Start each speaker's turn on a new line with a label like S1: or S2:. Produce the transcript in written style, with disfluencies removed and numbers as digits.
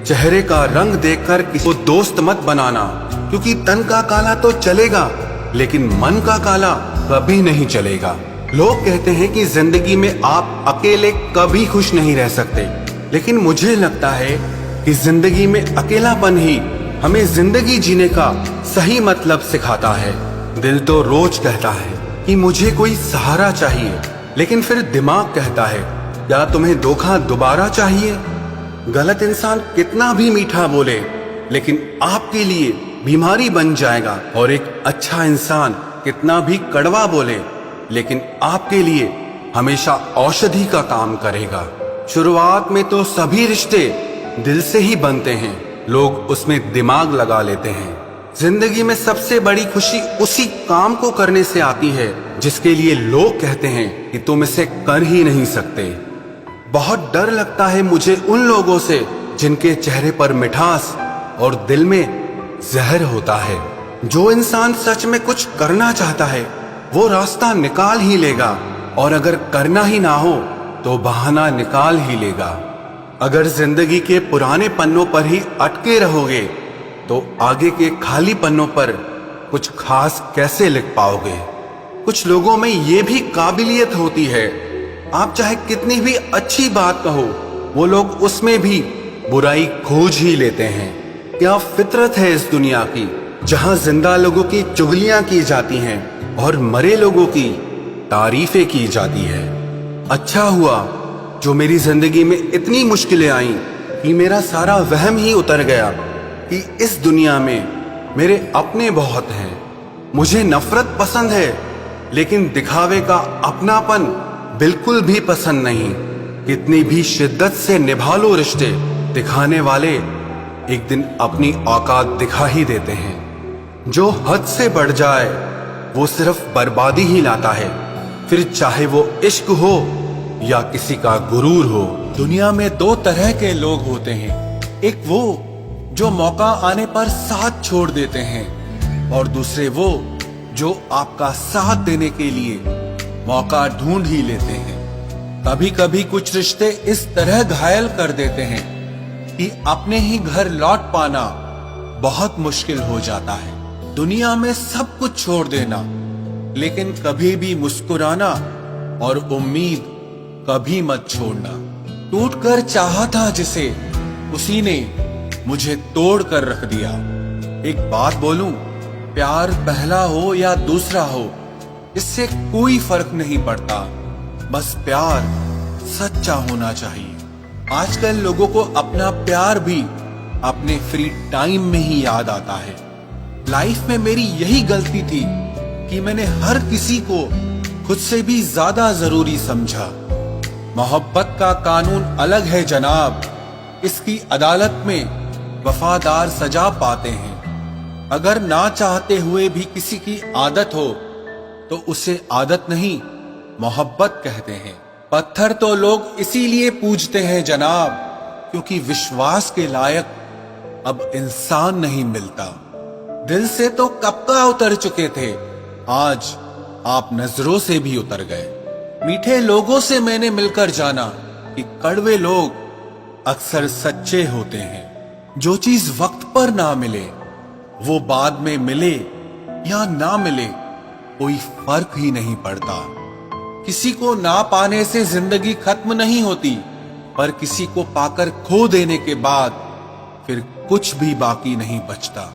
S1: चेहरे का रंग देखकर किसी को दोस्त मत बनाना, क्योंकि तन का काला तो चलेगा लेकिन मन का काला कभी नहीं चलेगा। लोग कहते हैं कि जिंदगी में आप अकेले कभी खुश नहीं रह सकते, लेकिन मुझे लगता है कि जिंदगी में अकेलापन ही हमें जिंदगी जीने का सही मतलब सिखाता है। दिल तो रोज कहता है कि मुझे कोई सहारा चाहिए, लेकिन फिर दिमाग कहता है क्या तुम्हें धोखा दोबारा चाहिए। गलत इंसान कितना भी मीठा बोले लेकिन आपके लिए बीमारी बन जाएगा, और एक अच्छा इंसान कितना भी कड़वा बोले लेकिन आपके लिए हमेशा औषधि का काम करेगा। शुरुआत में तो सभी रिश्ते दिल से ही बनते हैं, लोग उसमें दिमाग लगा लेते हैं। जिंदगी में सबसे बड़ी खुशी उसी काम को करने से आती है जिसके लिए लोग कहते हैं कि तुम इसे कर ही नहीं सकते। बहुत डर लगता है मुझे उन लोगों से जिनके चेहरे पर मिठास और दिल में जहर होता है। जो इंसान सच में कुछ करना चाहता है वो रास्ता निकाल ही लेगा, और अगर करना ही ना हो तो बहाना निकाल ही लेगा। अगर जिंदगी के पुराने पन्नों पर ही अटके रहोगे तो आगे के खाली पन्नों पर कुछ खास कैसे लिख पाओगे। कुछ लोगों में ये भी काबिलियत होती है, आप चाहे कितनी भी अच्छी बात कहो वो लोग उसमें भी बुराई खोज ही लेते हैं। क्या फितरत है इस दुनिया की, जहां जिंदा लोगों की चुगलियां की जाती हैं और मरे लोगों की तारीफें की जाती है। अच्छा हुआ जो मेरी जिंदगी में इतनी मुश्किलें आई कि मेरा सारा वहम ही उतर गया कि इस दुनिया में मेरे अपने बहुत हैं। मुझे नफरत पसंद है लेकिन दिखावे का अपनापन बिल्कुल भी पसंद नहीं। कितनी भी शिद्दत से निभा लो रिश्ते, दिखाने वाले एक दिन अपनी औकात दिखा ही देते हैं। जो हद से बढ़ जाए वो सिर्फ बर्बादी ही लाता है, फिर चाहे वो इश्क हो या किसी का गुरूर हो।
S2: दुनिया में दो तरह के लोग होते हैं, एक वो जो मौका आने पर साथ छोड़ देते हैं, और दूसरे वो जो आपका साथ देने के लिए मौका ढूंढ ही लेते हैं। कभी कभी कुछ रिश्ते इस तरह घायल कर देते हैं कि अपने ही घर लौट पाना बहुत मुश्किल हो जाता है। दुनिया में सब कुछ छोड़ देना, लेकिन कभी भी मुस्कुराना और उम्मीद कभी मत छोड़ना। टूट कर चाहा था जिसे, उसी ने मुझे तोड़ कर रख दिया। एक बात बोलूं, प्यार पहला हो या दूसरा हो इससे कोई फर्क नहीं पड़ता, बस प्यार सच्चा होना चाहिए। आजकल लोगों को अपना प्यार भी अपने फ्री टाइम में ही याद आता है। लाइफ में मेरी यही गलती थी कि मैंने हर किसी को खुद से भी ज्यादा जरूरी समझा। मोहब्बत का कानून अलग है जनाब, इसकी अदालत में वफादार सजा पाते हैं। अगर ना चाहते हुए भी किसी की आदत हो तो उसे आदत नहीं मोहब्बत कहते हैं। पत्थर तो लोग इसीलिए पूजते हैं जनाब, क्योंकि विश्वास के लायक अब इंसान नहीं मिलता। दिल से तो कब का उतर चुके थे, आज आप नजरों से भी उतर गए। मीठे लोगों से मैंने मिलकर जाना कि कड़वे लोग अक्सर सच्चे होते हैं। जो चीज वक्त पर ना मिले वो बाद में मिले या ना मिले कोई फर्क ही नहीं पड़ता। किसी को ना पाने से जिंदगी खत्म नहीं होती, पर किसी को पाकर खो देने के बाद फिर कुछ भी बाकी नहीं बचता।